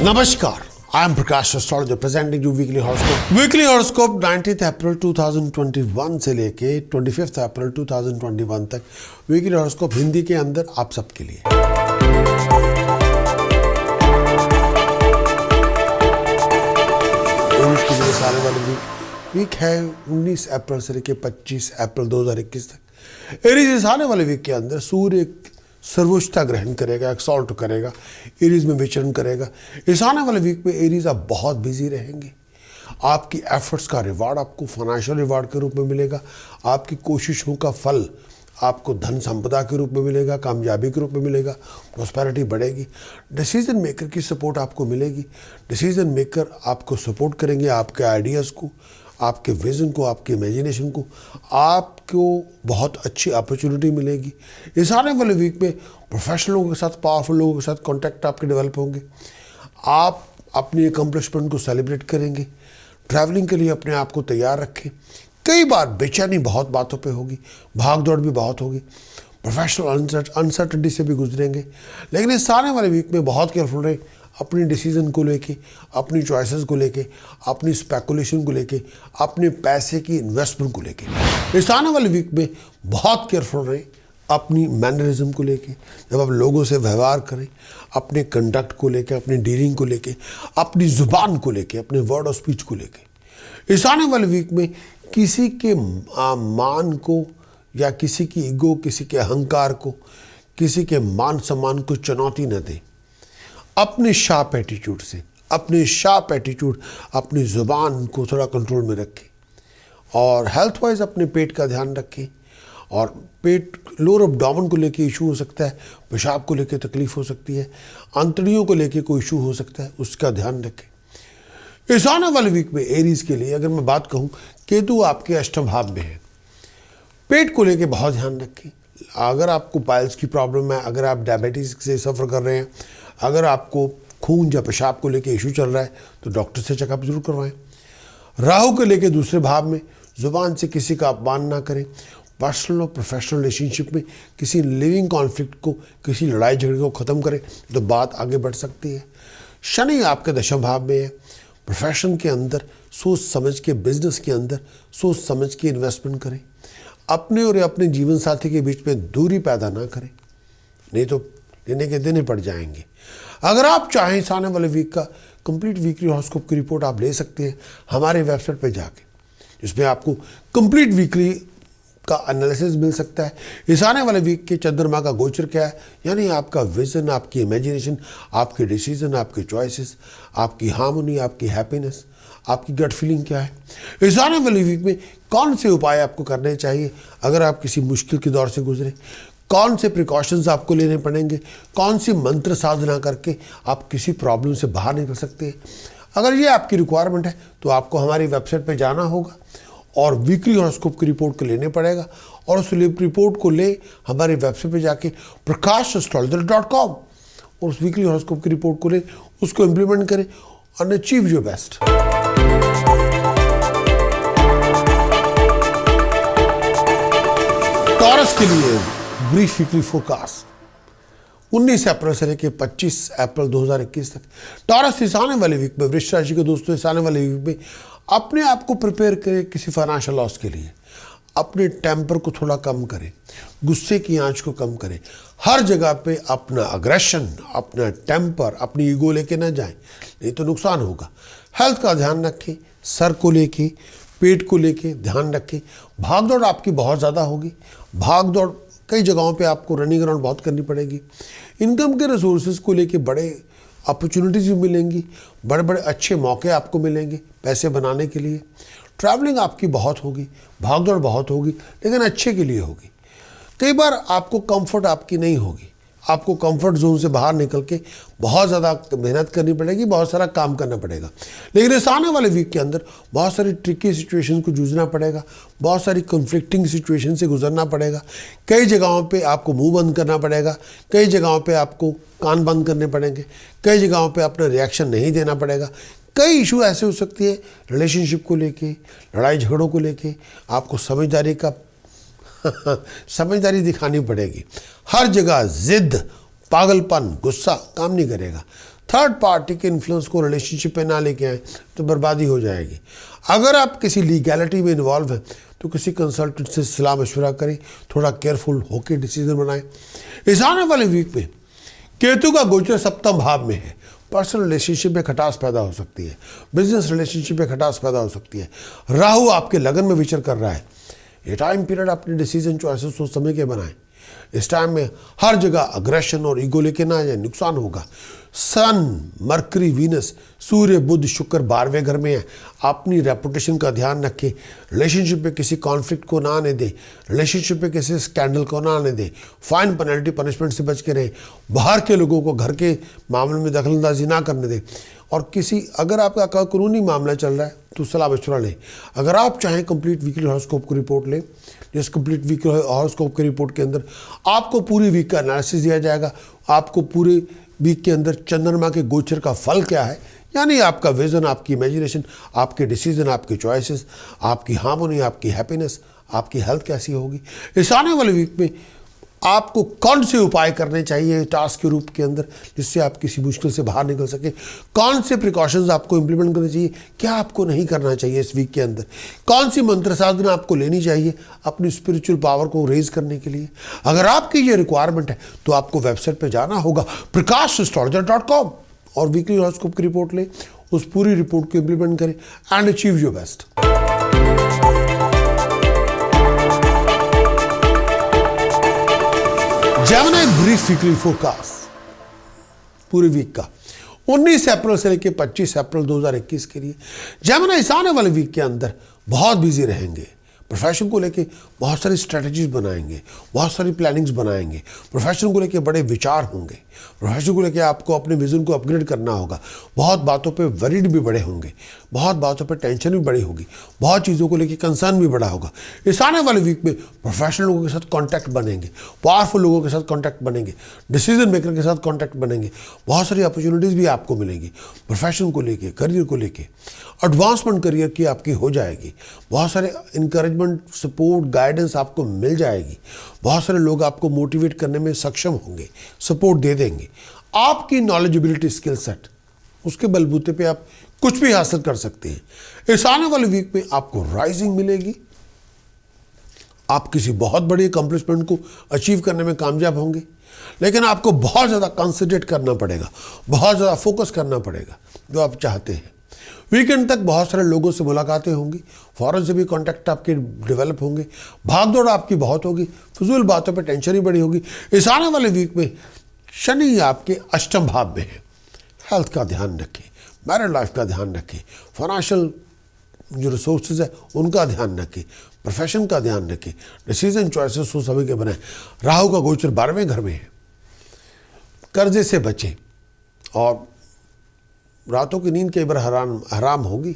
नमस्कार, I am Prakash Astrologer presenting you weekly horoscope. Weekly horoscope 19th अप्रैल 2021 से लेके 25th अप्रैल 2021 तक weekly horoscope हिंदी के अंदर आप सबके लिए। एरीज के लिए सारे वाले वीक है 19 अप्रैल से लेके 25 अप्रैल 2021 तक। एरीज इस आने वाले वीक के अंदर सूर्य सर्वोच्चता ग्रहण करेगा, एक्सॉल्ट करेगा, एरीज में विचरण करेगा। इस आने वाले वीक में एरीज आप बहुत बिजी रहेंगे। आपकी एफर्ट्स का रिवार्ड आपको फाइनेंशियल रिवार्ड के रूप में मिलेगा। आपकी कोशिशों का फल आपको धन संपदा के रूप में मिलेगा, कामयाबी के रूप में मिलेगा, प्रॉस्पेरिटी बढ़ेगी। डिसीजन मेकर की सपोर्ट आपको मिलेगी। डिसीजन मेकर आपको सपोर्ट करेंगे, आपके आइडियाज़ को, आपके विज़न को, आपके इमेजिनेशन को। आपको बहुत अच्छी अपॉर्चुनिटी मिलेगी। इस आने वाले वीक में प्रोफेशनल लोगों के साथ, पावरफुल लोगों के साथ कॉन्टैक्ट आपके डेवलप होंगे। आप अपनी अकम्पलिशमेंट को सेलिब्रेट करेंगे। ट्रैवलिंग के लिए अपने आप को तैयार रखें। कई बार बेचैनी बहुत बातों पे होगी, भाग दौड़ भी बहुत होगी, प्रोफेशनल अनसर्टनिटी से भी गुजरेंगे। लेकिन इस आने वाले वीक में बहुत केयरफुल रहें अपनी डिसीजन को लेके, अपनी चॉइसेस को लेके, अपनी स्पेकुलेशन को लेके, अपने पैसे की इन्वेस्टमेंट को लेके। इस आने वाले वीक में बहुत केयरफुल रहें अपनी मैनरिज्म को लेके। जब आप लोगों से व्यवहार करें, अपने कंडक्ट को लेके, अपनी डीलिंग को लेके, अपनी ज़ुबान को लेके, अपने वर्ड ऑफ स्पीच को लेके। इस आने वाले वीक में किसी के मान को या किसी की ईगो, किसी के अहंकार को, किसी के मान सम्मान को चुनौती न दें। अपने शार्प एटीट्यूड से, अपने शार्प एटीट्यूड, अपनी ज़ुबान को थोड़ा कंट्रोल में रखें। और हेल्थ वाइज अपने पेट का ध्यान रखें। और पेट, लोअर एब्डोमेन को लेके इशू हो सकता है, पेशाब को लेके तकलीफ हो सकती है, आंतड़ियों को लेके कोई इशू हो सकता है, उसका ध्यान रखें। इस आने वाले वीक में एरीज के लिए अगर मैं बात कहूँ, केतु आपके अष्टम भाव में है। पेट को लेके बहुत ध्यान रखें। अगर आपको पाइल्स की प्रॉब्लम है, अगर आप डायबिटीज़ से सफ़र कर रहे हैं, अगर आपको खून या पेशाब को लेके इशू चल रहा है, तो डॉक्टर से चेकअप जरूर करवाएं। राहु को लेके दूसरे भाव में, जुबान से किसी का अपमान ना करें। पर्सनल और प्रोफेशनल रिलेशनशिप में किसी लिविंग कॉन्फ्लिक्ट को, किसी लड़ाई झगड़े को ख़त्म करें तो बात आगे बढ़ सकती है। शनि आपके दशम भाव में है। प्रोफेशन के अंदर सोच समझ के, बिजनेस के अंदर सोच समझ के इन्वेस्टमेंट करें। अपने और अपने जीवन साथी के बीच में दूरी पैदा ना करें, नहीं तो देने के देने पड़ जाएंगे। अगर आप चाहें इस आने वाले वीक का कंप्लीट वीकली हॉरोस्कोप की रिपोर्ट आप ले सकते हैं हमारे वेबसाइट पे जाके, जिसमें आपको कंप्लीट वीकली का एनालिसिस मिल सकता है। इस आने वाले वीक के चंद्रमा का गोचर क्या है, यानी आपका विजन, आपकी इमेजिनेशन, आपके डिसीजन, आपके चॉइसेस, आपकी हार्मनी, आपकी हैप्पीनेस, आपकी गट फीलिंग क्या है। इस आने वाले वीक में कौन से उपाय आपको करने चाहिए अगर आप किसी मुश्किल के दौर से गुजरें, कौन से प्रिकॉशंस आपको लेने पड़ेंगे, कौन सी मंत्र साधना करके आप किसी प्रॉब्लम से बाहर निकल सकते हैं। अगर ये आपकी रिक्वायरमेंट है तो आपको हमारी वेबसाइट पर जाना होगा और वीकली हॉरोस्कोप की रिपोर्ट को लेने पड़ेगा। और उस रिपोर्ट को ले हमारी वेबसाइट पे जाके prakashastrologer.com और उस वीकली हॉरोस्कोप की रिपोर्ट को ले, उसको इम्प्लीमेंट करें और अचीव योर बेस्ट। टॉरस के लिए ब्रीफ वीकली फोरकास्ट 19 अप्रैल से लेकर 25 अप्रैल 2021 तक। टॉरस इस आने वाले वीक में, वृश्चिक राशि के दोस्तों, इस आने वाले वीक में अपने आप को प्रिपेयर करें किसी फाइनेंशियल लॉस के लिए। अपने टेम्पर को थोड़ा कम करें, गुस्से की आंच को कम करें। हर जगह पे अपना अग्रेशन, अपना टेम्पर, अपनी ईगो लेके ना जाएं, नहीं तो नुकसान होगा। हेल्थ का ध्यान रखें, सर को लेके, पेट को लेके ध्यान रखें। भाग दौड़ आपकी बहुत ज़्यादा होगी। भाग दौड़ कई जगहों पे आपको रनिंग अराउंड बहुत करनी पड़ेगी। इनकम के रिसोर्सेज को लेके बड़े अपॉर्चुनिटीज़ भी मिलेंगी, बड़े बड़े अच्छे मौके आपको मिलेंगे पैसे बनाने के लिए। ट्रैवलिंग आपकी बहुत होगी, भागदौड़ बहुत होगी, लेकिन अच्छे के लिए होगी। कई बार आपको कंफर्ट आपकी नहीं होगी। आपको कंफर्ट जोन से बाहर निकल के बहुत ज़्यादा मेहनत करनी पड़ेगी, बहुत सारा काम करना पड़ेगा। लेकिन इस आने वाले वीक के अंदर बहुत सारी ट्रिकी सिचुएशन को जूझना पड़ेगा, बहुत सारी कन्फ्लिक्टिंग सिचुएशन से गुजरना पड़ेगा। कई जगहों पे आपको मुंह बंद करना पड़ेगा, कई जगहों पे आपको कान बंद करने पड़ेंगे, कई जगहों पे अपना रिएक्शन नहीं देना पड़ेगा। कई इशू ऐसे हो सकती है रिलेशनशिप को लेके, लड़ाई झगड़ों को लेके आपको समझदारी का समझदारी दिखानी पड़ेगी। हर जगह जिद, पागलपन, गुस्सा काम नहीं करेगा। थर्ड पार्टी के इन्फ्लुएंस को रिलेशनशिप पे ना लेके आए तो बर्बादी हो जाएगी। अगर आप किसी लीगैलिटी में इन्वॉल्व हैं तो किसी कंसल्टेंट से सलाह मशवरा करें, थोड़ा केयरफुल होकर डिसीजन बनाएं। इस आने वाले वीक में केतु का गोचर सप्तम भाव में है। पर्सनल रिलेशनशिप में खटास पैदा हो सकती है, बिजनेस रिलेशनशिप में खटास पैदा हो सकती है। राहु आपके लगन में विचर कर रहा है। ये टाइम पीरियड अपने डिसीजन चॉइसेस सोच समझ के बनाएं। इस टाइम में हर जगह अग्रेशन और ईगो लेके ना जाए, नुकसान होगा। सन, मरकरी, वीनस, सूर्य, बुध, शुक्र 12वें घर में है। अपनी रेपुटेशन का ध्यान रखें। रिलेशनशिप में किसी कॉन्फ्लिक्ट को ना आने दें, रिलेशनशिप में किसी स्कैंडल को ना आने दें। फाइन, पेनल्टी, पनिशमेंट से बच के रहें। बाहर के लोगों को घर के मामले में दखलंदाजी ना करने दें। और अगर आपका कानूनी मामला चल रहा है तो सलाह मशवरा लें। अगर आप चाहें कंप्लीट वीकली हॉरोस्कोप की रिपोर्ट लें, जिस कंप्लीट वीकली हॉरोस्कोप की रिपोर्ट के अंदर आपको पूरी वीक का एनालिसिस दिया जाएगा। आपको पूरे वीक के अंदर चंद्रमा के गोचर का फल क्या है, यानी आपका विजन, आपकी इमेजिनेशन, आपके डिसीजन, आपके चॉइसेस, आपकी हार्मोनी, आपकी हैप्पीनेस, आपकी हेल्थ कैसी होगी। इस आने वाले वीक में आपको कौन से उपाय करने चाहिए टास्क के रूप के अंदर जिससे आप किसी मुश्किल से बाहर निकल सके, कौन से प्रिकॉशंस आपको इंप्लीमेंट करने चाहिए, क्या आपको नहीं करना चाहिए इस वीक के अंदर, कौन सी मंत्र साधना आपको लेनी चाहिए अपनी स्पिरिचुअल पावर को रेज करने के लिए। अगर आपकी ये रिक्वायरमेंट है तो आपको वेबसाइट पर जाना होगा prakash.com और वीकली हॉरोस्कोप की रिपोर्ट लें, उस पूरी रिपोर्ट को इंप्लीमेंट करें and achieve your best. Gemini brief weekly forecast पूरे वीक का 19 अप्रैल से लेकर 25 अप्रैल 2021 के लिए। जेमिनी इस आने वाले वीक के अंदर बहुत बिजी रहेंगे। प्रोफेशन को लेके बहुत सारी स्ट्रेटजीज बनाएंगे, बहुत सारी प्लानिंग्स बनाएंगे। प्रोफेशन को लेके बड़े विचार होंगे। प्रोफेशन को लेके आपको अपने विजन को अपग्रेड करना होगा। बहुत बातों पे वरीड भी बड़े होंगे, बहुत बातों पे टेंशन भी बड़ी होगी, बहुत चीज़ों को लेके कंसर्न भी बड़ा होगा। इस आने वाले वीक में प्रोफेशनल लोगों के साथ कॉन्टैक्ट बनेंगे, पावरफुल लोगों के साथ कॉन्टैक्ट बनेंगे, डिसीजन मेकर के साथ कॉन्टैक्ट बनेंगे। बहुत सारी अपॉर्चुनिटीज़ भी आपको मिलेंगी प्रोफेशन को लेके, करियर को लेके। एडवांसमेंट करियर की आपकी हो जाएगी। बहुत सारे इंकरेजमेंट, सपोर्ट, गाइडेंस आपको मिल जाएगी। बहुत सारे लोग आपको मोटिवेट करने में सक्षम होंगे, सपोर्ट दे देंगे। आपकी नॉलेजेबिलिटी, स्किल सेट, उसके बलबूते पे आप कुछ भी हासिल कर सकते हैं। इस आने वाले वीक में आपको राइजिंग मिलेगी। आप किसी बहुत बड़ी अकम्पलिशमेंट को अचीव करने में कामयाब होंगे, लेकिन आपको बहुत ज़्यादा कंसंट्रेट करना पड़ेगा, बहुत ज़्यादा फोकस करना पड़ेगा जो आप चाहते हैं। वीकेंड तक बहुत सारे लोगों से मुलाकातें होंगी, फॉरेन से भी कांटेक्ट आपके डेवलप होंगे। भागदौड़ आपकी बहुत होगी, फिजूल बातों पे टेंशन ही बड़ी होगी। इस आने वाले वीक में शनि आपके अष्टम भाव में है। हेल्थ का ध्यान रखें, मैरिड लाइफ का ध्यान रखें, फाइनेंशियल जो रिसोर्सेज है उनका ध्यान रखें, प्रोफेशन का ध्यान रखें, डिसीजन चॉइसेस सोच समझ के बनाएं। राहु का गोचर 12वें घर में है। कर्जे से बचें और रातों की नींद कई बार हराम होगी,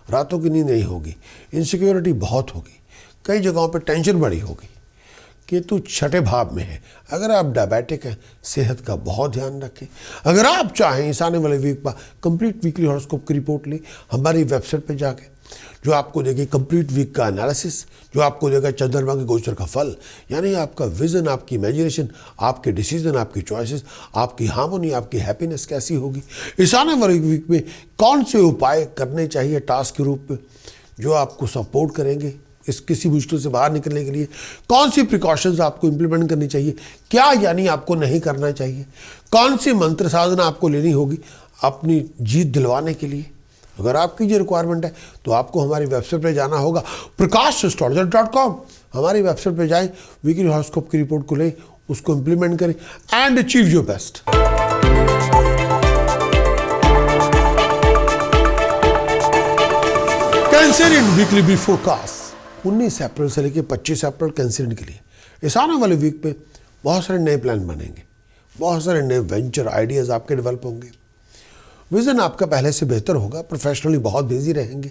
रातों की नींद नहीं होगी। इनसिक्योरिटी बहुत होगी, कई जगहों पे टेंशन बड़ी होगी। केतु 6ठे भाव में है। अगर आप डायबिटिक हैं, सेहत का बहुत ध्यान रखें। अगर आप चाहें इस आने वाले वीक पर कंप्लीट वीकली हॉरोस्कोप की रिपोर्ट लें हमारी वेबसाइट पे जाके, जो आपको देगी कंप्लीट वीक का एनालिसिस, जो आपको देगा चंद्रमा के गोचर का फल, यानी आपका विजन, आपकी इमेजिनेशन, आपके डिसीजन, आपकी चॉइसेस, आपकी हार्मोनी, आपकी हैप्पीनेस कैसी होगी। इस आने वाले वीक में कौन से उपाय करने चाहिए टास्क के रूप में जो आपको सपोर्ट करेंगे इस किसी मुश्किल से बाहर निकलने के लिए, कौन सी प्रिकॉशंस आपको इंप्लीमेंट करनी चाहिए, क्या यानी आपको नहीं करना चाहिए, कौन सी मंत्र साधना आपको लेनी होगी अपनी जीत दिलवाने के लिए। अगर आपकी ये रिक्वायरमेंट है तो आपको हमारी वेबसाइट पे जाना होगा prakash.com। हमारी वेबसाइट पे जाएं, वीकली हॉरोस्कोप की रिपोर्ट को लें, उसको इंप्लीमेंट करें and achieve your best. Cancerian weekly brief forecast 19 अप्रैल से लेकर 25 अप्रैल कैंसरियन के लिए। इस आने वाले वीक पे बहुत सारे नए प्लान बनेंगे, बहुत सारे नए वेंचर आइडियाज़ आपके डेवलप होंगे। विजन आपका पहले से बेहतर होगा, प्रोफेशनली बहुत बिजी रहेंगे।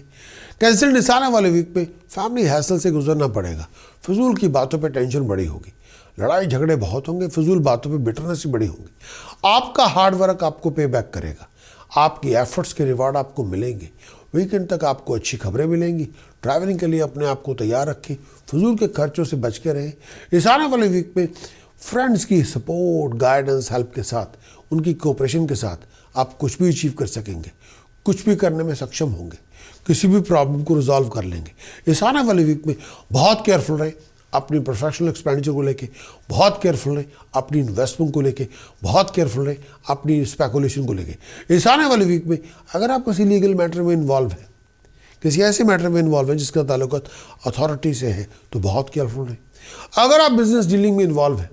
कैंसरियन इस आने वाले वीक पे फैमिली हैसल से गुजरना पड़ेगा। फिजूल की बातों पे टेंशन बड़ी होगी, लड़ाई झगड़े बहुत होंगे, फिजूल बातों पे बिटरनेस भी बड़ी होगी। आपका हार्ड वर्क आपको पे बैक करेगा, आपकी एफर्ट्स के रिवार्ड आपको मिलेंगे। वीकेंड तक आपको अच्छी खबरें मिलेंगी। ट्रैवलिंग के लिए अपने आप को तैयार रखें, फिजूल के खर्चों से बच के रहें। इस आने वाले वीक में फ्रेंड्स की सपोर्ट, गाइडेंस, हेल्प के साथ उनकी कोऑपरेशन के साथ आप कुछ भी अचीव कर सकेंगे, कुछ भी करने में सक्षम होंगे, किसी भी प्रॉब्लम को रिजॉल्व कर लेंगे। इस आने वाले वीक में बहुत केयरफुल रहें अपनी प्रोफेशनल एक्सपेंडिचर को लेके, बहुत केयरफुल रहें अपनी इन्वेस्टमेंट को लेके, बहुत केयरफुल रहें अपनी स्पेकुलेशन को लेके। इस आने वाले वीक में अगर आप किसी लीगल मैटर में इन्वॉल्व हैं, किसी ऐसे मैटर में इन्वॉल्व है जिसका ताल्लुक अथॉरिटी से है, तो बहुत केयरफुल रहें। अगर आप बिजनेस डीलिंग में इन्वॉल्व हैं,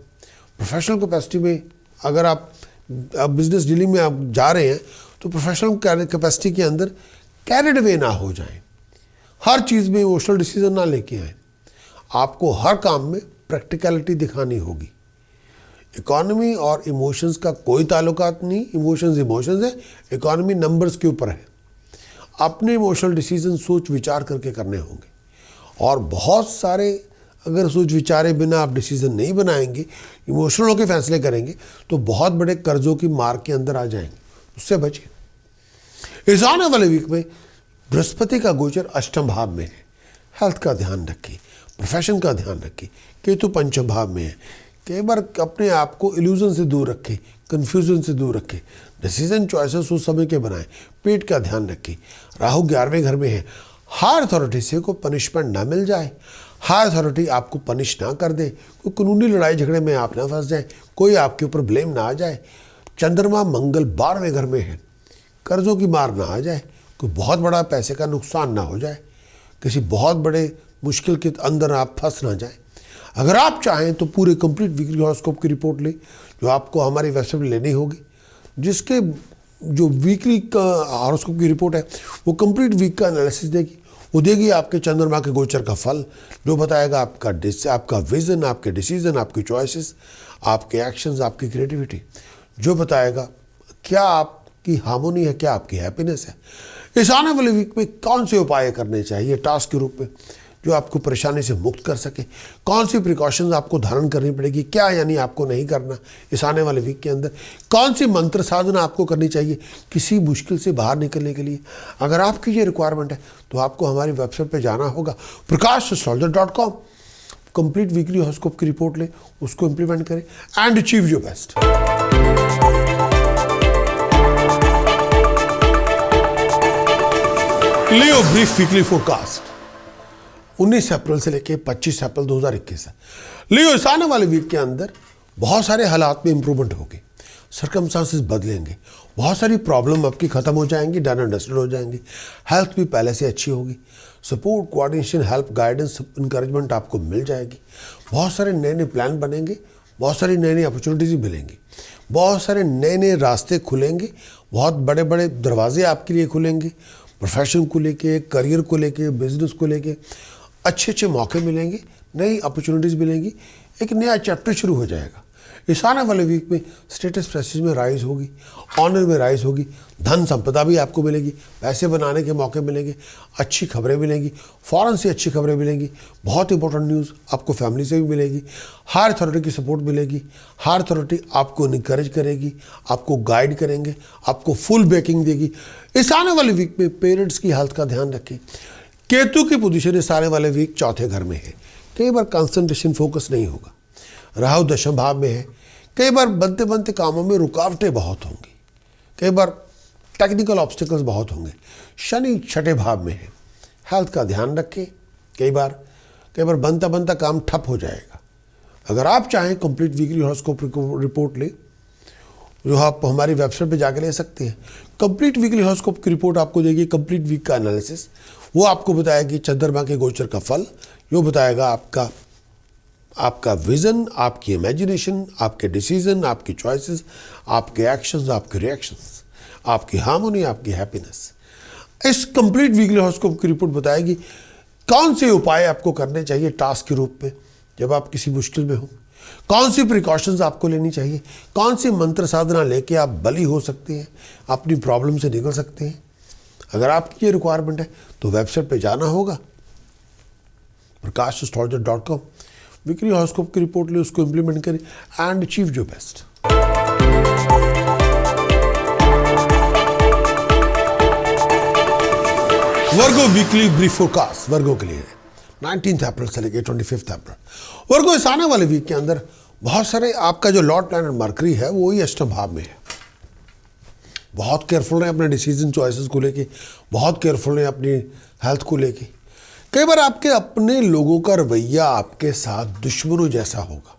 प्रोफेशनल कैपेसिटी में, अगर आप बिजनेस डीलिंग में आप जा रहे हैं, तो प्रोफेशनल कैपेसिटी के अंदर कैरिड वे ना हो जाएं, हर चीज़ में इमोशनल डिसीजन ना लेके आएँ। आपको हर काम में प्रैक्टिकलिटी दिखानी होगी। इकोनॉमी और इमोशंस का कोई ताल्लुकात नहीं, इमोशंस है, इकोनॉमी नंबर्स के ऊपर है। अपने इमोशनल डिसीजन सोच विचार करके करने होंगे, और बहुत सारे अगर सोच विचारे बिना आप डिसीजन नहीं बनाएंगे, इमोशनल होकर फैसले करेंगे, तो बहुत बड़े कर्जों की मार के अंदर आ जाएंगे। उससे बचिए। इस आने वाले वीक में बृहस्पति का गोचर अष्टम भाव में है। हेल्थ का ध्यान रखिए, प्रोफेशन का ध्यान रखिए। केतु पंचम भाव में है। कई बार अपने आप को इल्यूजन से दूर रखें, कन्फ्यूजन से दूर रखें, डिसीजन चॉइसेस उस समय के बनाएं। पेट का ध्यान रखें। राहु 11वें घर में है। हायर अथॉरिटी से कोई पनिशमेंट ना मिल जाए, हायर अथॉरिटी आपको पनिश ना कर दे, कोई कानूनी लड़ाई झगड़े में आप ना फंस जाए, कोई आपके ऊपर ब्लेम ना आ जाए। चंद्रमा मंगल 12वें घर में है। कर्जों की मार ना आ जाए, कोई बहुत बड़ा पैसे का नुकसान ना हो जाए, किसी बहुत बड़े मुश्किल के अंदर आप फंस ना जाए। अगर आप चाहें तो पूरे कंप्लीट वीकली हॉरोस्कोप की रिपोर्ट लें, जो आपको हमारी वेबसाइट पर लेनी होगी, जिसके जो वीकली का हॉरोस्कोप की रिपोर्ट है वो कंप्लीट वीक का एनालिसिस देगी। वो देगी आपके चंद्रमा के गोचर का फल, जो बताएगा आपका विजन, आपके डिसीजन, आपकी चॉइसेस, आपके एक्शंस, आपकी क्रिएटिविटी, जो बताएगा क्या आपकी हार्मोनी है, क्या आपकी हैप्पीनेस है। इस आने वाले वीक में कौन से उपाय करने चाहिए टास्क के रूप में, जो आपको परेशानी से मुक्त कर सके, कौन सी प्रिकॉशंस आपको धारण करनी पड़ेगी, क्या यानी आपको नहीं करना इस आने वाले वीक के अंदर, कौन सी मंत्र साधना आपको करनी चाहिए किसी मुश्किल से बाहर निकलने के लिए। अगर आपकी ये रिक्वायरमेंट है तो आपको हमारी वेबसाइट पे जाना होगा prakashastrologer.com। कंप्लीट वीकली हॉरोस्कोप की रिपोर्ट लें, उसको इंप्लीमेंट करें and achieve your best. Leo brief weekly forecast 19 अप्रैल से लेकर 25 अप्रैल 2021 है। लियो इस आने वाले वीक के अंदर बहुत सारे हालात में इंप्रूवमेंट होगी, सर्कमस्टांसेस बदलेंगे, बहुत सारी प्रॉब्लम आपकी खत्म हो जाएंगी, डन एंड डस्टेड हो जाएंगी। हेल्थ भी पहले से अच्छी होगी। Support, coordination, help, guidance, encouragement आपको मिल जाएगी। बहुत सारे नए नए प्लान बनेंगे, बहुत सारी नई नई अपॉर्चुनिटीज मिलेंगी, बहुत सारे नए नए रास्ते खुलेंगे, बहुत बड़े बड़े दरवाजे आपके लिए खुलेंगे। प्रोफेशन को लेके, करियर को लेके, बिजनेस को लेके अच्छे अच्छे मौके मिलेंगे, नई अपॉर्चुनिटीज़ मिलेंगी, एक नया चैप्टर शुरू हो जाएगा। इस आने वाले वीक में स्टेटस प्रेस्टीज में राइज होगी, ऑनर में राइज होगी, धन संपदा भी आपको मिलेगी, पैसे बनाने के मौके मिलेंगे, अच्छी खबरें मिलेंगी, फ़ौरन से अच्छी खबरें मिलेंगी। बहुत इंपॉर्टेंट न्यूज़ आपको फैमिली से भी मिलेगी। हायर अथॉरिटी की सपोर्ट मिलेगी। हायर अथॉरिटी आपको इनकरेज करेगी, आपको गाइड करेंगे, आपको फुल बैकिंग देगी। इस आने वाले वीक में पेरेंट्स की हेल्थ का ध्यान रखें। केतु की पोजीशन इस आने वाले वीक चौथे घर में है। कई बार कंसंट्रेशन फोकस नहीं होगा। राहु दशम भाव में है। कई बार बनते बनते कामों में रुकावटें बहुत होंगी, कई बार टेक्निकल ऑब्स्टिकल्स बहुत होंगे। शनि छठे भाव में है। हेल्थ का ध्यान रखें। कई बार बनता बनता काम ठप हो जाएगा। अगर आप चाहें कंप्लीट वीकली हॉरोस्कोप रिपोर्ट ले, जो आप हमारी वेबसाइट पे जाके ले सकते हैं। कंप्लीट वीकली हॉरोस्कोप की रिपोर्ट आपको देगी, कंप्लीट वीक का एनालिसिस। वो आपको बताएगी चंद्रमा के गोचर का फल, जो बताएगा आपका विजन, आपकी इमेजिनेशन, आपके डिसीजन, आपकी चॉइसेस, आपके एक्शंस, आपके रिएक्शंस, आपकी हार्मोनी, आपकी हैप्पीनेस। इस कंप्लीट वीकली हॉरोस्कोप की रिपोर्ट बताएगी कौन से उपाय आपको करने चाहिए टास्क के रूप में जब आप किसी मुश्किल में हो, कौन सी प्रिकॉशंस आपको लेनी चाहिए, कौन सी मंत्र साधना लेके आप बली हो सकते हैं, अपनी प्रॉब्लम से निकल सकते हैं। अगर आपकी ये रिक्वायरमेंट है तो वेबसाइट पे जाना होगा prakashastrologer.com। वीकली हॉरोस्कोप की रिपोर्ट ले, उसको इंप्लीमेंट करें and achieve your best. Virgo weekly brief forecast Virgo के लिए 19 अप्रैल से लेकर 25 अप्रैल। वर्गो इस आने वाले वीक के अंदर बहुत सारे आपका जो लॉर्ड प्लैनेट मरकरी है वो ही अष्टम भाव में है। बहुत केयरफुल रहें अपने डिसीजन चॉइसेस को लेके, बहुत केयरफुल रहें अपनी हेल्थ को लेके। कई बार आपके अपने लोगों का रवैया आपके साथ दुश्मनों जैसा होगा।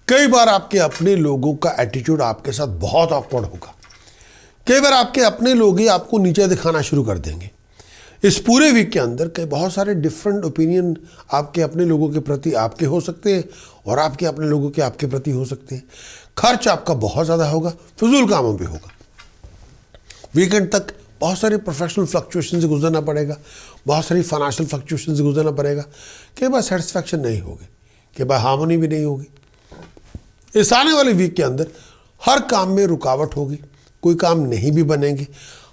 कई बार आपके अपने लोगों का एटीट्यूड आपके साथ बहुत ऑकवर्ड होगा। कई बार आपके अपने लोग ही आपको नीचे दिखाना शुरू कर देंगे। इस पूरे वीक के अंदर कई बहुत सारे डिफरेंट ओपिनियन आपके अपने लोगों के प्रति आपके हो सकते हैं और आपके अपने लोगों के आपके प्रति हो सकते हैं। खर्च आपका बहुत ज़्यादा होगा, फिजूल कामों पे होगा। वीकेंड तक बहुत सारे प्रोफेशनल फ्लक्चुएशन से गुजरना पड़ेगा, बहुत सारी फाइनेंशियल फ्लक्चुएशन से गुजरना पड़ेगा। कई बार सेटिस्फैक्शन नहीं होगी, कई बार हार्मनी भी नहीं होगी। इस आने वाले वीक के अंदर हर काम में रुकावट होगी, कोई काम नहीं भी बनेंगे,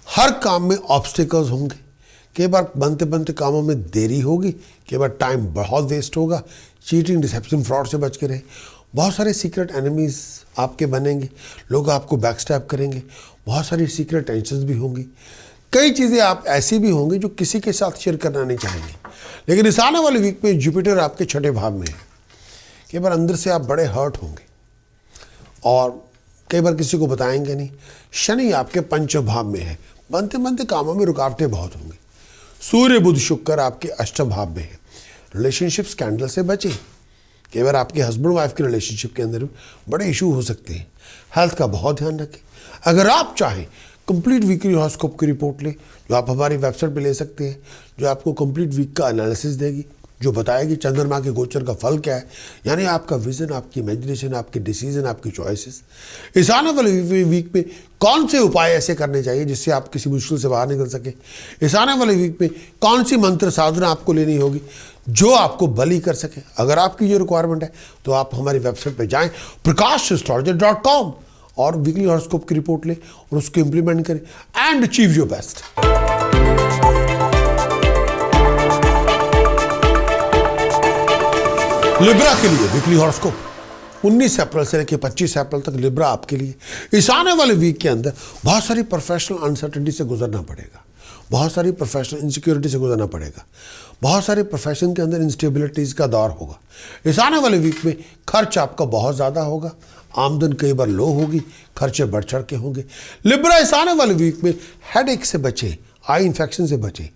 हर काम में ऑब्स्टिकल्स होंगे। कई बार बनते बनते कामों में देरी होगी, कई बार टाइम बहुत वेस्ट होगा। चीटिंग, डिसेप्शन, फ्रॉड से बच के रहें। बहुत सारे सीक्रेट एनिमीज आपके बनेंगे, लोग आपको बैकस्टैब करेंगे, बहुत सारी सीक्रेट टेंशन्स भी होंगी। कई चीज़ें आप ऐसी भी होंगी जो किसी के साथ शेयर करना नहीं चाहेंगे। लेकिन इस आने वाले वीक में जुपिटर आपके छठे भाव में है। कई बार अंदर से आप बड़े हर्ट होंगे और कई बार किसी को बताएंगे नहीं। शनि आपके पंचम भाव में है, बनते बनते कामों में रुकावटें बहुत होंगी। सूर्य, बुध, शुक्र आपके अष्टम भाव में है। रिलेशनशिप स्कैंडल से बचें। कई बार आपके हस्बैंड वाइफ के रिलेशनशिप के अंदर बड़े इशू हो सकते हैं। हेल्थ का बहुत ध्यान रखें। अगर आप चाहें कंप्लीट वीकली हॉरोस्कोप की रिपोर्ट लें, जो आप हमारी वेबसाइट पे ले सकते हैं, जो आपको कंप्लीट वीक का एनालिसिस देगी, जो बताएगी चंद्रमा के गोचर का फल क्या है, यानी आपका विजन, आपकी इमेजिनेशन, आपके डिसीजन, आपकी चॉइसेस। इस आने वाले वीक में कौन से उपाय ऐसे करने चाहिए जिससे आप किसी मुश्किल से बाहर निकल सके। इस आने वाले वीक में कौन सी मंत्र साधना आपको लेनी होगी जो आपको बली कर सके। अगर आपकी ये रिक्वायरमेंट है तो आप हमारी वेबसाइट पर जाएं prakash.com और वीकली हॉरोस्कोप की रिपोर्ट लें और उसको इंप्लीमेंट करें and achieve your best. Libra के लिए वीकली हॉरोस्कोप 19 अप्रैल से लेकर 25 अप्रैल तक लिब्रा आपके लिए। इस आने वाले वीक के अंदर बहुत सारी प्रोफेशनल अनसर्टेनिटी से गुजरना पड़ेगा, बहुत सारी प्रोफेशनल इनसिक्योरिटी से गुजरना पड़ेगा, बहुत सारे प्रोफेशन के अंदर इंस्टेबिलिटीज का दौर होगा। इस आने वाले वीक में खर्च आपका बहुत ज़्यादा होगा, आमदन कई बार लो होगी, खर्चे बढ़ चढ़ के होंगे। लिब्रा इस आने वाले वीक में हेडेक से बचें, आई इन्फेक्शन से बचें।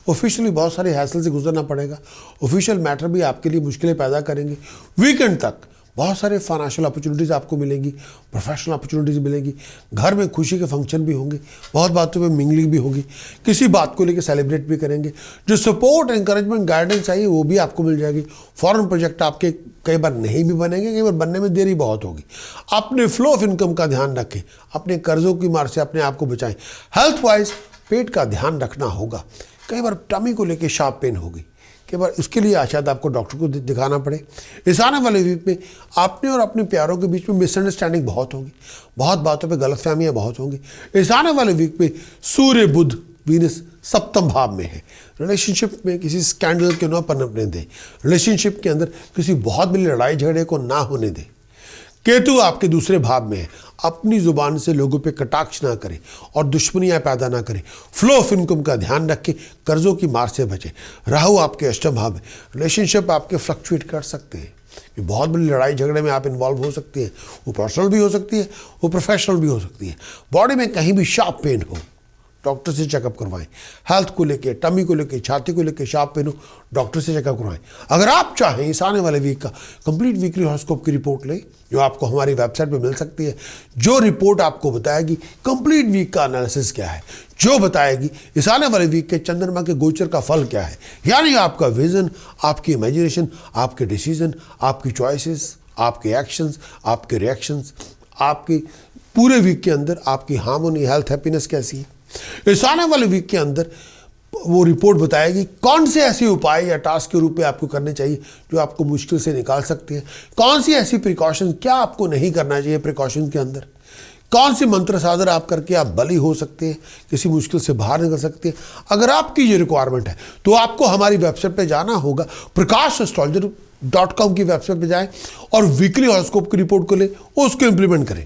ऑफिशियली बहुत सारे हैसल से गुजरना पड़ेगा, ऑफिशियल मैटर भी आपके लिए मुश्किलें पैदा करेंगे। वीकेंड तक बहुत सारे फाइनेंशियल अपॉर्चुनिटीज़ आपको मिलेंगी, प्रोफेशनल अपॉर्चुनिटीज़ मिलेंगी, घर में खुशी के फंक्शन भी होंगे, बहुत बातों में मिंगलिंग भी होगी, किसी बात को लेकर सेलिब्रेट भी करेंगे। जो सपोर्ट, इंकरेजमेंट, गाइडेंस चाहिए वो भी आपको मिल जाएगी। फॉरेन प्रोजेक्ट आपके कई बार नहीं भी बनेंगे, कई बार बनने में देरी बहुत होगी। अपने फ्लो ऑफ इनकम का ध्यान रखें, अपने कर्जों की मार से अपने आप को बचाएं। हेल्थ वाइज पेट का ध्यान रखना होगा। कई बार टमी को लेकर शार्प पेन होगी, कई बार उसके लिए शायद आपको डॉक्टर को दिखाना पड़े। इस आने वाले वीक में आपने और अपने प्यारों के बीच में मिसअंडरस्टैंडिंग बहुत होगी, बहुत बातों पे गलतफहमियां बहुत होंगी। इस आने वाले वीक में सूर्य, बुध, वीनस सप्तम भाव में है। रिलेशनशिप में किसी स्कैंडल के न पनपने दें, रिलेशनशिप के अंदर किसी बहुत बड़ी लड़ाई झगड़े को ना होने दें। केतु आपके दूसरे भाव में है। अपनी जुबान से लोगों पे कटाक्ष ना करें और दुश्मनियां पैदा ना करें। फ्लो ऑफ इनकम का ध्यान रखें, कर्जों की मार से बचें। राहु आपके अष्टम भाव में। रिलेशनशिप आपके फ्लक्चुएट कर सकते हैं, ये बहुत बड़ी लड़ाई झगड़े में आप इन्वॉल्व हो सकती है। वो पर्सनल भी हो सकती है, वो प्रोफेशनल भी हो सकती है। बॉडी में कहीं भी शार्प पेन हो, डॉक्टर से चेकअप करवाएं। हेल्थ को लेके, टमी को लेके, छाती को लेके शार्प पेन हो, डॉक्टर से चेकअप करवाएं। अगर आप चाहें इस आने वाले वीक का कंप्लीट वीकली हॉरोस्कोप की रिपोर्ट लें, जो आपको हमारी वेबसाइट पे मिल सकती है। जो रिपोर्ट आपको बताएगी कंप्लीट वीक का एनालिसिस क्या है, जो बताएगी इस आने वाले वीक के चंद्रमा के गोचर का फल क्या है, यानी आपका विजन, आपकी इमेजिनेशन, आपके डिसीजन, आपकी चॉइसेस, आपके एक्शंस, आपके रिएक्शंस, आपकी पूरे वीक के अंदर आपकी हार्मोनी, हेल्थ, हैप्पीनेस कैसी है। इस आने वाले वीक के अंदर वो रिपोर्ट बताएगी कौन से ऐसे उपाय या टास्क के रूप में आपको करने चाहिए जो आपको मुश्किल से निकाल सकते हैं। कौन सी ऐसी प्रिकॉशन क्या आपको नहीं करना चाहिए, प्रिकॉशन के अंदर कौन सी मंत्र साधन आप करके आप बली हो सकते हैं, किसी मुश्किल से बाहर निकल सकते हैं। अगर आपकी ये रिक्वायरमेंट है तो आपको हमारी वेबसाइट पे जाना होगा। prakash.com की वेबसाइट पे जाएं और वीकली हॉरोस्कोप की रिपोर्ट को लें, उसको इंप्लीमेंट करें।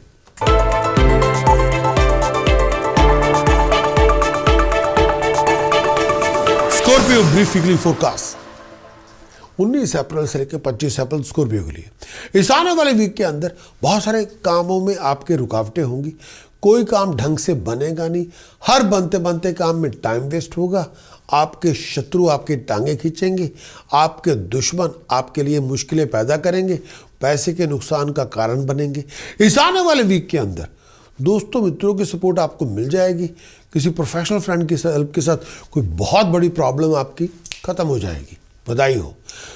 स्कॉर्पियो ब्रीफ वीकली फोरकास्ट 19 अप्रैल से लेकर 25 अप्रैल स्कॉर्पियो के लिए। इस आने वाले वीक के अंदर बहुत सारे कामों में आपके रुकावटें होंगी, कोई काम ढंग से बनेगा नहीं, हर बनते बनते काम में टाइम वेस्ट होगा, आपके शत्रु आपकी टांगें खींचेंगे, आपके दुश्मन आपके लिए मुश्किलें पैदा करेंगे, पैसे के नुकसान का कारण बनेंगे। इस आने वाले वीक के अंदर दोस्तों मित्रों की सपोर्ट आपको मिल जाएगी, किसी प्रोफेशनल फ्रेंड की हेल्प के साथ कोई बहुत बड़ी प्रॉब्लम आपकी खत्म हो जाएगी, बधाई हो।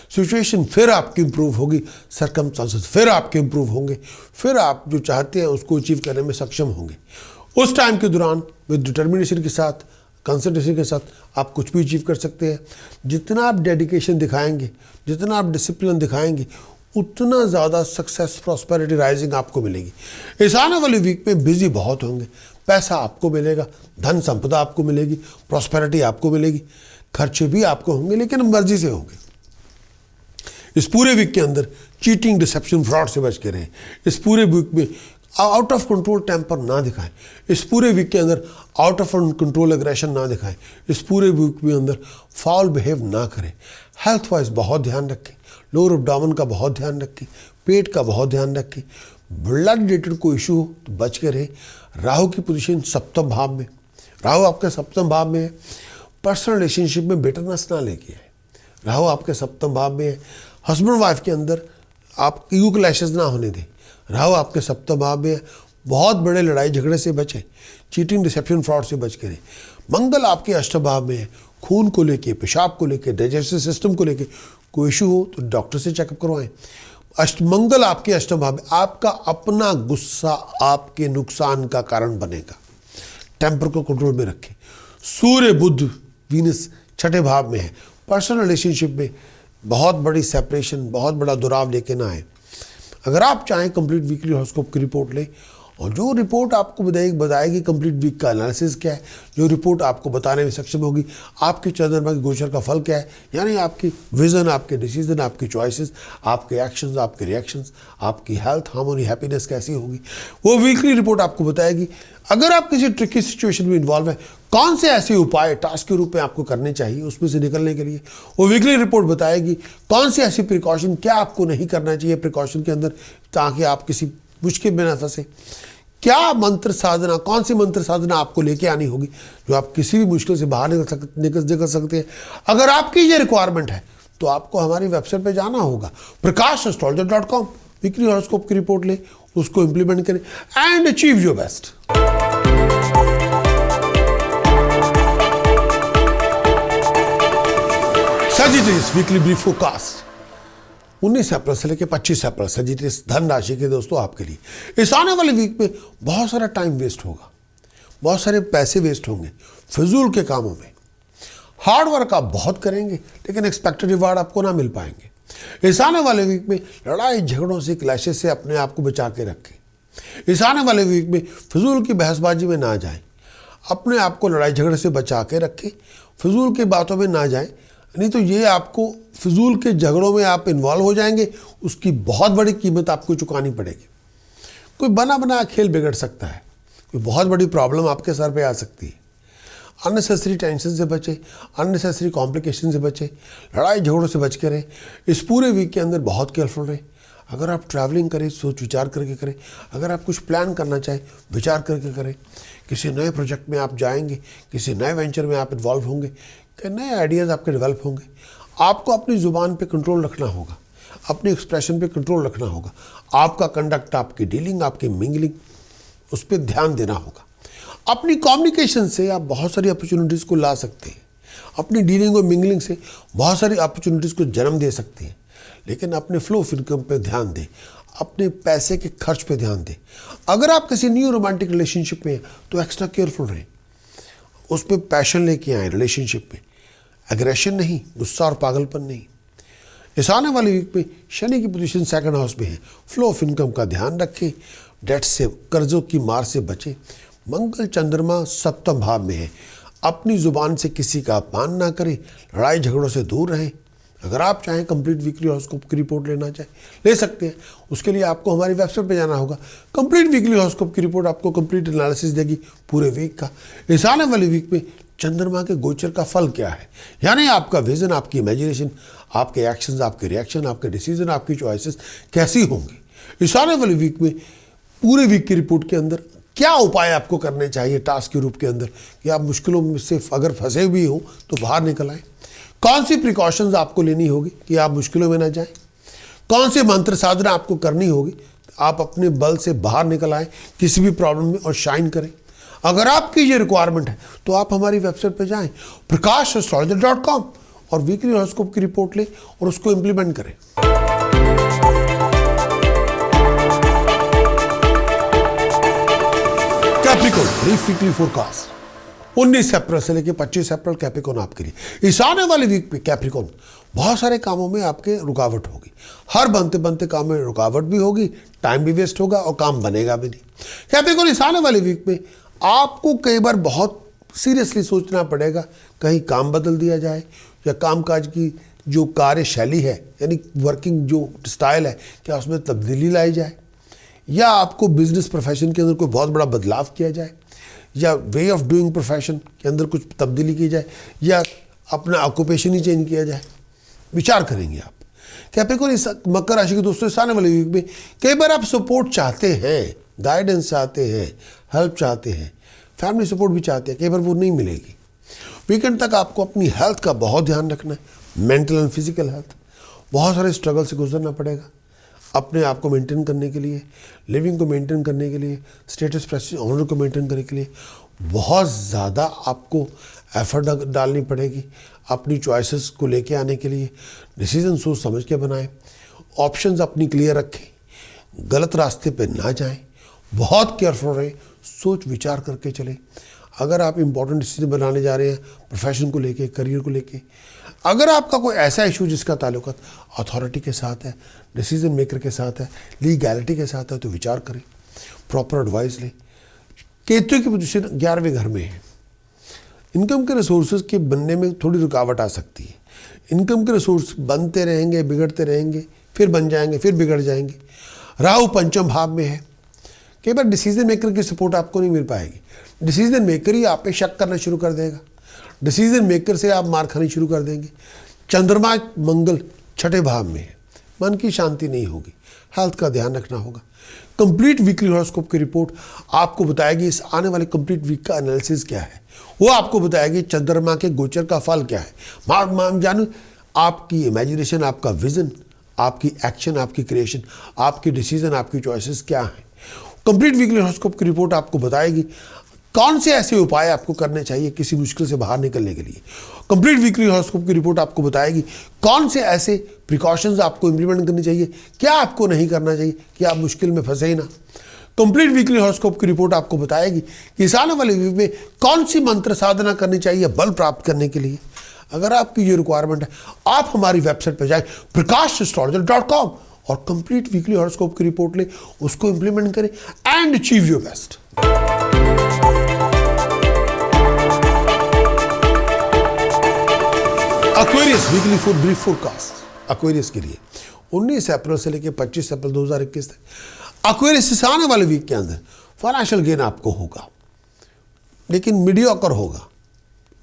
सिचुएशन फिर आपकी इंप्रूव होगी, सर्कमस्टांसेस फिर आपके इंप्रूव होंगे, फिर आप जो चाहते हैं उसको अचीव करने में सक्षम होंगे। उस टाइम के दौरान विद डिटर्मिनेशन के साथ, कंसंट्रेशन के साथ आप कुछ भी अचीव कर सकते हैं। जितना आप डेडिकेशन दिखाएंगे, जितना आप डिसिप्लिन दिखाएंगे, उतना ज़्यादा सक्सेस, प्रॉस्पेरिटी, राइजिंग आपको मिलेगी। इस आने वाले वीक में बिजी बहुत होंगे, पैसा आपको मिलेगा, धन संपदा आपको मिलेगी, प्रॉस्पेरिटी आपको मिलेगी, खर्चे भी आपको होंगे लेकिन मर्जी से होंगे। इस पूरे वीक के अंदर चीटिंग, डिसेप्शन, फ्रॉड से बच के रहें। इस पूरे वीक में आउट ऑफ कंट्रोल टेम्पर ना दिखाएं। इस पूरे वीक के अंदर आउट ऑफ कंट्रोल एग्रेशन ना दिखाएं। इस पूरे वीक के अंदर फाउल बिहेव ना करें। हेल्थ वाइज बहुत ध्यान रखें, लोअर एब्डोमेन का बहुत ध्यान रखें, पेट का बहुत ध्यान रखें। ब्लड रिलेटेड कोई इशू हो तो बच के रहें। राहु की पोजीशन सप्तम भाव में, राहु आपके सप्तम भाव में है। पर्सनल रिलेशनशिप में बिटरनेस ना लेके आए। राहु आपके सप्तम भाव में है। हस्बैंड वाइफ के अंदर आप ईगो क्लैशेस ना होने दें। राहु आपके सप्तम भाव में है। बहुत बड़े लड़ाई झगड़े से बचें, चीटिंग, डिसेप्शन, फ्रॉड से बच करें। मंगल आपके अष्टम भाव में है। खून को लेके, पेशाब को लेके, डाइजेस्टिव सिस्टम को लेके कोई इशू हो तो डॉक्टर से चेकअप करवाएं। मंगल आपके अष्टम भाव में, आपका अपना गुस्सा आपके नुकसान का कारण बनेगा, टेम्पर को कंट्रोल में रखें। सूर्य, बुध, वीनस छठे भाव में है। पर्सनल रिलेशनशिप में बहुत बड़ी सेपरेशन, बहुत बड़ा दुराव लेके ना आए। अगर आप चाहें कंप्लीट वीकली हॉरोस्कोप की रिपोर्ट लें, और जो रिपोर्ट आपको बताएगी कंप्लीट वीक का एनालिसिस क्या है, जो रिपोर्ट आपको बताने में सक्षम होगी आपके चंद्रमा के गोचर का फल क्या है, यानी आपकी विजन, आपके डिसीजन, आपकी चॉइसेस, आपके एक्शंस, आपके रिएक्शंस, आपकी हेल्थ, हार्मोनी, हैप्पीनेस कैसी होगी, वो वीकली रिपोर्ट आपको बताएगी। अगर आप किसी ट्रिकी सिचुएशन में इन्वॉल्व है, कौन से ऐसे उपाय टास्क के रूप में आपको करने चाहिए उसमें से निकलने के लिए, वो वीकली रिपोर्ट बताएगी। कौन सी ऐसी प्रिकॉशन, क्या आपको नहीं करना चाहिए प्रिकॉशन के अंदर, ताकि आप किसी मुश्किल में ना फंसे। क्या मंत्र साधना, कौन सी मंत्र साधना आपको लेके आनी होगी जो आप किसी भी मुश्किल से बाहर निकल सकते हैं। अगर आपकी ये रिक्वायरमेंट है तो आपको हमारी वेबसाइट पे जाना होगा, prakash.astrologer.com। वीकली हॉरोस्कोप की रिपोर्ट ले, उसको इंप्लीमेंट करें and achieve your best. Sagittarius weekly brief forecast 19 अप्रैल से लेकर 25 अप्रैल, सजिटेरियस धन राशि के दोस्तों आपके लिए इस आने वाले वीक में बहुत सारा टाइम वेस्ट होगा, बहुत सारे पैसे वेस्ट होंगे फिजूल के कामों में। हार्ड वर्क आप बहुत करेंगे लेकिन एक्सपेक्टेड रिवार्ड आपको ना मिल पाएंगे। इस आने वाले वीक में लड़ाई झगड़ों से, क्लैशेस से अपने आप को बचा के रखें। इस आने वाले वीक में फिजूल की बहसबाजी में ना जाएं, अपने आप को लड़ाई झगड़े से बचा के रखें, फिजूल की बातों में ना जाएं, नहीं तो ये आपको फिजूल के झगड़ों में आप इन्वॉल्व हो जाएंगे, उसकी बहुत बड़ी कीमत आपको चुकानी पड़ेगी। कोई बना बनाया खेल बिगड़ सकता है, कोई बहुत बड़ी प्रॉब्लम आपके सर पे आ सकती है। अननेसेसरी टेंशन से बचे, अननेसेसरी कॉम्प्लिकेशन से बचे, लड़ाई झगड़ों से बच के रहें। इस पूरे वीक के अंदर बहुत केयरफुल रहें। अगर आप ट्रैवलिंग करें सोच विचार करके करें, अगर आप कुछ प्लान करना चाहें विचार करके करें। किसी नए प्रोजेक्ट में आप जाएंगे, किसी नए वेंचर में आप इन्वॉल्व होंगे, कि नए आइडियाज़ आपके डेवलप होंगे। आपको अपनी ज़ुबान पे कंट्रोल रखना होगा, अपनी एक्सप्रेशन पे कंट्रोल रखना होगा। आपका कंडक्ट, आपकी डीलिंग, आपकी मिंगलिंग, उस पर ध्यान देना होगा। अपनी कम्युनिकेशन से आप बहुत सारी अपॉर्चुनिटीज़ को ला सकते हैं, अपनी डीलिंग और मिंगलिंग से बहुत सारी अपॉर्चुनिटीज़ को जन्म दे सकते हैं। लेकिन अपने फ्लो ऑफ इनकम पे ध्यान दें, अपने पैसे के खर्च पे ध्यान दें। अगर आप किसी न्यू रोमांटिक रिलेशनशिप में हैं तो एक्स्ट्रा केयरफुल रहें, उस पर पैशन लेके आए रिलेशनशिप में, एग्रेशन नहीं, गुस्सा और पागलपन नहीं। इस आने वाले वीक में शनि की पोजीशन सेकंड हाउस में है। फ्लो ऑफ इनकम का ध्यान रखें, डेट से, कर्जों की मार से बचें। मंगल चंद्रमा सप्तम भाव में है। अपनी जुबान से किसी का अपमान ना करें, लड़ाई झगड़ों से दूर रहें। अगर आप चाहें कंप्लीट वीकली हॉरोस्कोप की रिपोर्ट लेना चाहें ले सकते हैं। उसके लिए आपको हमारी वेबसाइट पे जाना होगा। कंप्लीट वीकली हॉरोस्कोप की रिपोर्ट आपको कंप्लीट एनालिसिस देगी पूरे वीक का। इस आने वाले वीक में चंद्रमा के गोचर का फल क्या है, यानी आपका विजन, आपकी इमेजिनेशन, आपके एक्शंस, आपके रिएक्शन, आपके डिसीजन, आपकी चॉइसेस कैसी होंगी। इस आने वाले वीक में पूरे वीक की रिपोर्ट के अंदर क्या उपाय आपको करने चाहिए टास्क के रूप के अंदर कि आप मुश्किलों में से अगर फंसे भी हो तो बाहर निकल आए। कौन सी प्रिकॉशंस आपको लेनी होगी कि आप मुश्किलों में ना जाएं। कौन से मंत्र साधना आपको करनी होगी आप अपने बल से बाहर निकल आए किसी भी प्रॉब्लम में और शाइन करें। अगर आपकी ये रिक्वायरमेंट है तो आप हमारी वेबसाइट पर जाएं prakash.astrologer.com और वीकली हॉरोस्कोप की रिपोर्ट लें और उसको इंप्लीमेंट करें। कैप्रिकॉर्न ब्रीफ वीकली फोरकास्ट 19 अप्रैल से लेकर 25 अप्रैल कैप्रिकॉर्न आपके लिए। इस आने वाले वीक पे कैप्रिकॉर्न बहुत सारे कामों में आपके रुकावट होगी। हर बनते बनते काम में रुकावट भी होगी, टाइम भी वेस्ट होगा और काम बनेगा भी नहीं। कैप्रिकॉर्न इस आने वाले वीक में आपको कई बार बहुत सीरियसली सोचना पड़ेगा, कहीं काम बदल दिया जाए या कामकाज की जो कार्यशैली है यानी वर्किंग जो स्टाइल है क्या उसमें तब्दीली लाई जाए, या आपको बिजनेस प्रोफेशन के अंदर कोई बहुत बड़ा बदलाव किया जाए, या वे ऑफ डूइंग प्रोफेशन के अंदर कुछ तब्दीली की जाए, या अपना ऑक्यूपेशन ही चेंज किया जाए। विचार करेंगे आप। कैप्रिकॉर्न इस मकर राशि के दोस्तों इस आने वाले वीक में कई बार आप सपोर्ट चाहते हैं, गाइडेंस चाहते हैं, हेल्प चाहते हैं, फैमिली सपोर्ट भी चाहते हैं, कई बार वो नहीं मिलेगी। वीकेंड तक आपको अपनी हेल्थ का बहुत ध्यान रखना है, मेंटल एंड फिजिकल हेल्थ। बहुत सारे स्ट्रगल से गुजरना पड़ेगा अपने आप को मेंटेन करने के लिए, लिविंग को मेंटेन करने के लिए, स्टेटस प्रेस्टीज ऑनर को मेंटेन करने के लिए बहुत ज़्यादा आपको एफर्ट डालनी पड़ेगी। अपनी चॉइसेस को लेके आने के लिए डिसीजन सोच समझ के बनाएं, ऑप्शंस अपनी क्लियर रखें, गलत रास्ते पे ना जाएं, बहुत केयरफुल रहें, सोच विचार करके चलें। अगर आप इंपॉर्टेंट डिसीजन बनाने जा रहे हैं प्रोफेशन को लेके, करियर को लेके, अगर आपका कोई ऐसा इशू जिसका ताल्लुकात अथॉरिटी के साथ है, डिसीजन मेकर के साथ है, लीगैलिटी के साथ है तो विचार करें, प्रॉपर एडवाइस लें। केतु की पोजीशन 11वें घर में है। इनकम के रिसोर्सेज के बनने में थोड़ी रुकावट आ सकती है। इनकम के रिसोर्स बनते रहेंगे, बिगड़ते रहेंगे, फिर बन जाएंगे, फिर बिगड़ जाएंगे। राहु पंचम भाव में है। कई बार डिसीजन मेकर की सपोर्ट आपको नहीं मिल पाएगी। डिसीजन मेकर ही आप पे शक करना शुरू कर देगा। डिसीजन मेकर से आप मार खानी शुरू कर देंगे। चंद्रमा मंगल छठे भाव में है। मन की शांति नहीं होगी, हेल्थ का ध्यान रखना होगा। कंप्लीट वीकली हॉरोस्कोप की रिपोर्ट आपको बताएगी इस आने वाले कंप्लीट वीक का एनालिसिस क्या है। वो आपको बताएगी चंद्रमा के गोचर का फल क्या है। मान जानो आपकी इमेजिनेशन, आपका विजन, आपकी एक्शन, आपकी क्रिएशन, आपकी डिसीजन, आपकी चॉइसेस क्या है। कंप्लीट वीकली हॉरोस्कोप की रिपोर्ट आपको बताएगी कौन से ऐसे उपाय आपको करने चाहिए किसी मुश्किल से बाहर निकलने के लिए। कंप्लीट वीकली हॉरोस्कोप की रिपोर्ट आपको बताएगी कौन से ऐसे प्रिकॉशंस आपको इंप्लीमेंट करनी चाहिए, क्या आपको नहीं करना चाहिए कि आप मुश्किल में फंसे ही ना। कंप्लीट वीकली हॉरोस्कोप की रिपोर्ट आपको बताएगी कि इस आने वाले वीक में कौन सी मंत्र साधना करनी चाहिए बल प्राप्त करने के लिए। अगर आपकी ये रिक्वायरमेंट है आप हमारी वेबसाइट पर जाए prakash.astrologer.com और कंप्लीट वीकली हॉरोस्कोप की रिपोर्ट लें, उसको इंप्लीमेंट करें and achieve your best. Aquarius weekly for brief forecast Aquarius के लिए 19 अप्रैल से लेकर 25 अप्रैल 2021 तक एक्वेरियस से आने वाले वीक के अंदर फाइनेंशियल गेन आपको होगा, लेकिन मीडियोकर होगा।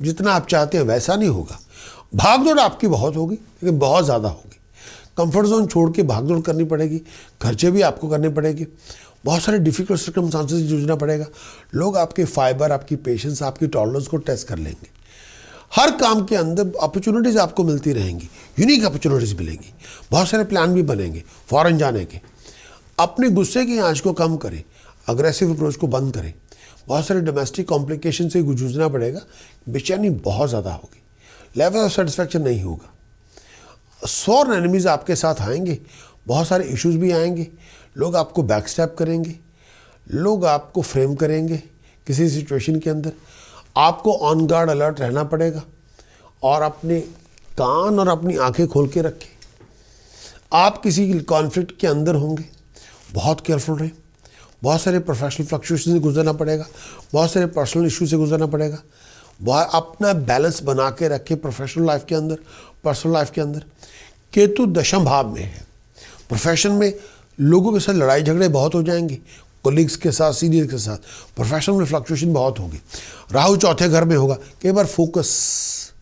जितना आप चाहते हैं वैसा नहीं होगा। भागदौड़ आपकी बहुत होगी, लेकिन बहुत ज़्यादा होगी। कंफर्ट जोन छोड़ के भागदौड़ करनी पड़ेगी, खर्चे भी आपको करने पड़ेंगे, बहुत सारे डिफिकल्ट सर्कमस्टांसेस से जूझना पड़ेगा। लोग आपके फाइबर, आपकी पेशेंस, आपकी टॉलरेंस को टेस्ट कर लेंगे। हर काम के अंदर अपॉर्चुनिटीज़ आपको मिलती रहेंगी, यूनिक अपॉर्चुनिटीज़ मिलेंगी। बहुत सारे प्लान भी बनेंगे फॉरेन जाने के। अपने गुस्से की आंच को कम करें, अग्रेसिव अप्रोच को बंद करें। बहुत सारे डोमेस्टिक कॉम्प्लिकेशन से जूझना पड़ेगा, बेचैनी बहुत ज़्यादा होगी, लेवल ऑफ सेटिस्फैक्शन नहीं होगा। 100 एनिमीज़ आपके साथ आएंगे, बहुत सारे इश्यूज भी आएंगे। लोग आपको बैकस्टैप करेंगे, लोग आपको फ्रेम करेंगे किसी सिचुएशन के अंदर। आपको ऑन गार्ड अलर्ट रहना पड़ेगा और अपने कान और अपनी आंखें खोल के रखें। आप किसी कॉन्फ्लिक्ट के अंदर होंगे, बहुत केयरफुल रहें। बहुत सारे प्रोफेशनल फ्लक्चुएशन से गुजरना पड़ेगा, बहुत सारे पर्सनल इशू से गुजरना पड़ेगा। अपना बैलेंस बना के रखें प्रोफेशनल लाइफ के अंदर, पर्सनल लाइफ के अंदर। केतु दशम भाव में है। प्रोफेशन में लोगों के साथ लड़ाई झगड़े बहुत हो जाएंगे, कोलिग्स के साथ, सीनियर के साथ। प्रोफेशनल में फ्लक्चुएशन बहुत होगी। राहु चौथे घर में होगा, कई बार फोकस,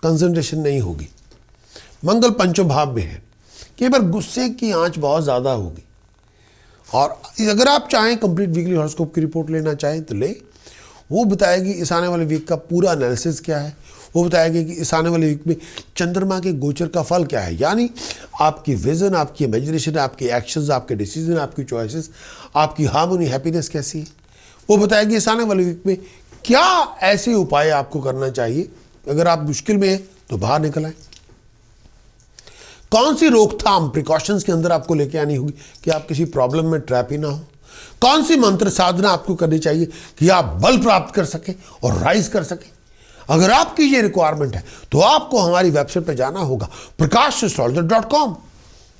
कंसंट्रेशन नहीं होगी। मंगल पंचम भाव में है, कई बार गुस्से की आंच बहुत ज़्यादा होगी और अगर आप चाहें कंप्लीट वीकली हॉरोस्कोप की रिपोर्ट लेना चाहें तो ले। वो बताएगी इस आने वाले वीक का पूरा एनालिसिस क्या है, वो बताएगी कि इस आने वाले वीक में चंद्रमा के गोचर का फल क्या है, यानी आपकी विजन, आपकी इमेजिनेशन, आपके एक्शंस, आपके डिसीजन, आपकी चॉइसेस, आपकी हार्मनी, हैप्पीनेस कैसी है। वो बताएगी इस आने वाले वीक में क्या ऐसे उपाय आपको करना चाहिए, अगर आप मुश्किल में हैं तो बाहर निकल आए। कौन सी रोकथाम प्रिकॉशंस के अंदर आपको लेके आनी होगी कि आप किसी प्रॉब्लम में ट्रैप ही ना हो। कौन सी मंत्र साधना आपको करनी चाहिए कि आप बल प्राप्त कर सकें और राइज कर सकें। अगर आपकी ये रिक्वायरमेंट है तो आपको हमारी वेबसाइट पर जाना होगा prakashastrologer.com।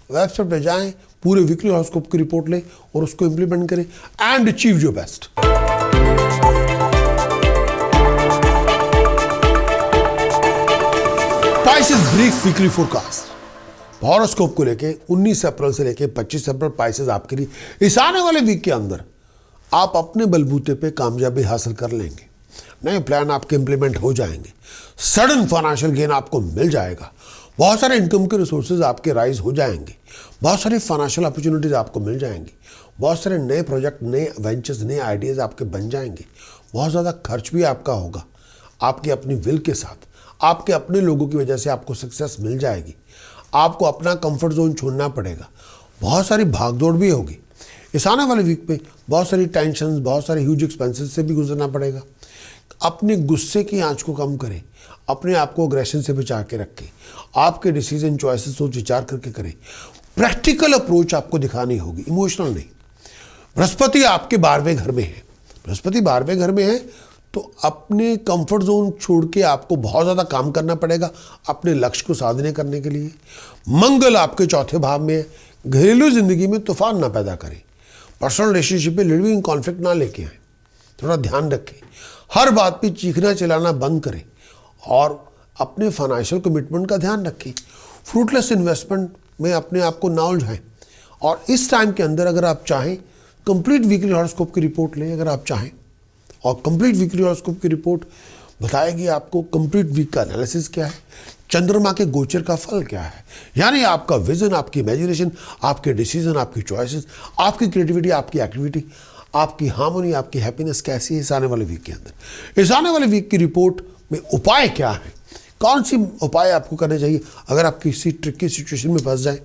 वेबसाइट पर जाएं, पूरे वीकली हॉरोस्कोप की रिपोर्ट लें और उसको इंप्लीमेंट करें and achieve your best. Pisces brief weekly forecast horoscope को लेके 19 अप्रैल से लेके 25 अप्रैल पाइसेस आपके लिए इस आने वाले वीक के अंदर आप अपने बलबूते पे कामयाबी हासिल कर लेंगे। नए प्लान आपके इंप्लीमेंट हो जाएंगे। सडन फाइनेंशियल गेन आपको मिल जाएगा। बहुत सारे इनकम के रिसोर्सेज आपके राइज हो जाएंगे। बहुत सारी फाइनेंशियल अपॉर्चुनिटीज आपको मिल जाएंगी। बहुत सारे नए प्रोजेक्ट, नए वेंचर्स, नए आइडियाज आपके बन जाएंगे। बहुत ज़्यादा खर्च भी आपका होगा। आपकी अपनी विल के साथ, आपके अपने लोगों की वजह से आपको सक्सेस मिल जाएगी। आपको अपना कंफर्ट जोन छोड़ना पड़ेगा। बहुत सारी भागदौड़ भी होगी। इस आने वाले वीक में बहुत सारी टेंशन, बहुत सारे ह्यूज एक्सपेंसेस से भी गुजरना पड़ेगा। अपने गुस्से की आंच को कम करें, अपने आप को अग्रेशन से बचा के रखें। आपके डिसीजन, चॉइसेस सोच विचार करके करें। प्रैक्टिकल अप्रोच आपको दिखानी होगी, इमोशनल नहीं। बृहस्पति आपके 12वें घर में है। बृहस्पति 12वें घर में है तो अपने कंफर्ट जोन छोड़ के आपको बहुत ज़्यादा काम करना पड़ेगा अपने लक्ष्य को साधने करने के लिए। मंगल आपके 4थे भाव में है। घरेलू जिंदगी में तूफान ना पैदा करें। पर्सनल रिलेशनशिप में लिविंग कॉन्फ्लिक्ट ना लेके आए। थोड़ा ध्यान रखें। हर बात पे चीखना चिल्लाना बंद करें और अपने फाइनेंशियल कमिटमेंट का ध्यान रखें। फ्रूटलेस इन्वेस्टमेंट में अपने आप को ना उलझाएं। और इस टाइम के अंदर अगर आप चाहें कंप्लीट वीकली हॉरोस्कोप की रिपोर्ट लें, अगर आप चाहें, और कंप्लीट वीकली हॉरोस्कोप की रिपोर्ट बताएगी आपको कंप्लीट वीक का एनालिसिस क्या है, चंद्रमा के गोचर का फल क्या है, यानी आपका विजन, आपकी इमेजिनेशन, आपके डिसीजन, आपकी चॉइसेस, आपकी क्रिएटिविटी, आपकी एक्टिविटी, आपकी हार्मनी, आपकी हैप्पीनेस कैसी है इस आने वाले वीक के अंदर। इस आने वाले वीक की रिपोर्ट में उपाय क्या है, कौन सी उपाय आपको करने चाहिए अगर आप किसी ट्रिकी सिचुएशन में फंस जाए,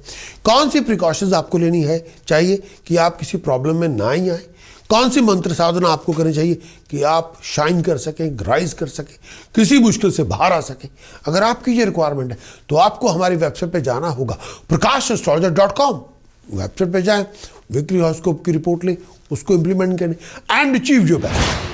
कौन सी प्रिकॉशंस आपको लेनी है चाहिए कि आप किसी प्रॉब्लम में ना ही आए, कौन सी मंत्र साधना आपको करनी चाहिए कि आप शाइन कर सकें, राइज कर सकें, किसी मुश्किल से बाहर आ सकें। अगर आपकी ये रिक्वायरमेंट है तो आपको हमारी वेबसाइट पे जाना होगा prakashastrologer.com। वेबसाइट पे जाएं, वीकली हॉरोस्कोप की रिपोर्ट लें, उसको इंप्लीमेंट करें एंड अचीव योर बेस्ट।